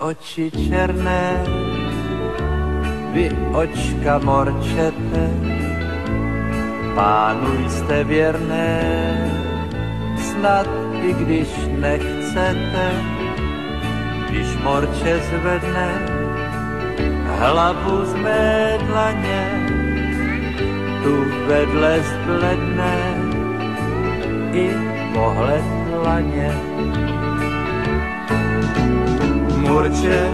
oči černé, vy očka morčete, pánu jste věrné, snad i když nechcete, když morče zvedne hlavu z mé dlaně, tu vedle zbledne i pohled dlaně. Morče,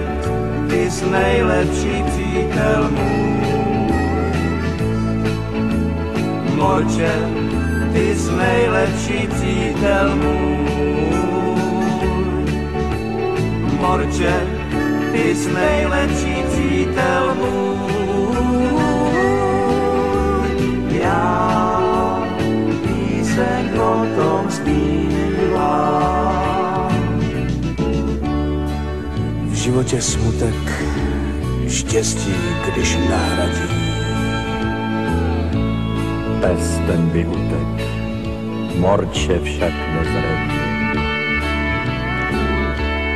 ty jsi nejlepší přítel můj. Morče, ty jsi nejlepší přítel můj. Morče, ty jsi nejlepší přítel můj. Já píseň o tom zpívám. V životě smutek štěstí, když nahradí. Pes ten by utek, morče však nezradí.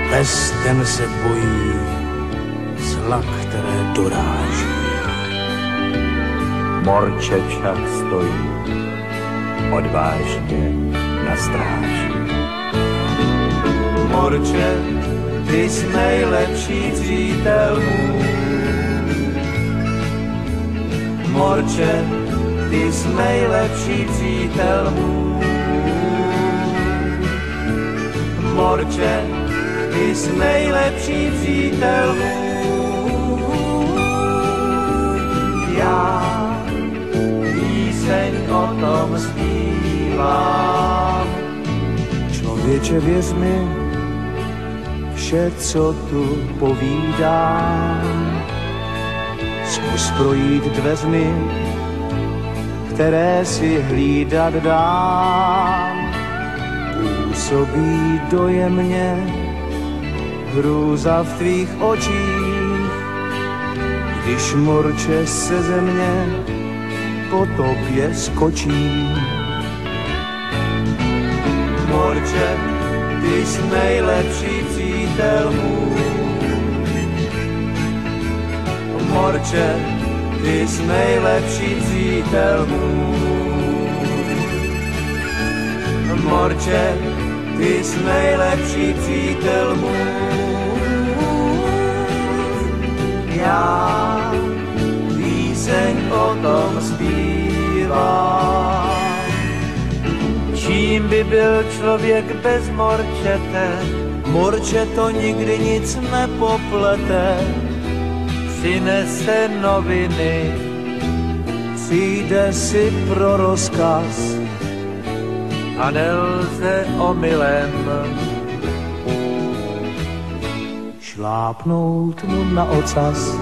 Pes ten se bojí zla, které doráží. Morče však stojí odvážně na stráži. Morče, ty jsi nejlepší přítel můj. Morče, ty jsi nejlepší přítel můj. Morče, ty jsi nejlepší přítel můj. Já píseň o tom zpívám. Člověče, věř mi, vše, co tu povídám, zkus projít dveřmi, které si hlídat dám. Působí dojemně hrůza v tvých očích, když morče se země po tobě skočí. Morče, ty jsi nejlepší přítel můj. Morče, ty jsi nejlepší přítel můj. Morče, ty jsi nejlepší přítel můj. Já píseň o tom zpívám. Čím by byl člověk bez morčete? Morče to nikdy nic nepoplete. Přinese noviny, přijde si pro rozkaz a nelze omylem šlápnout mu na ocas.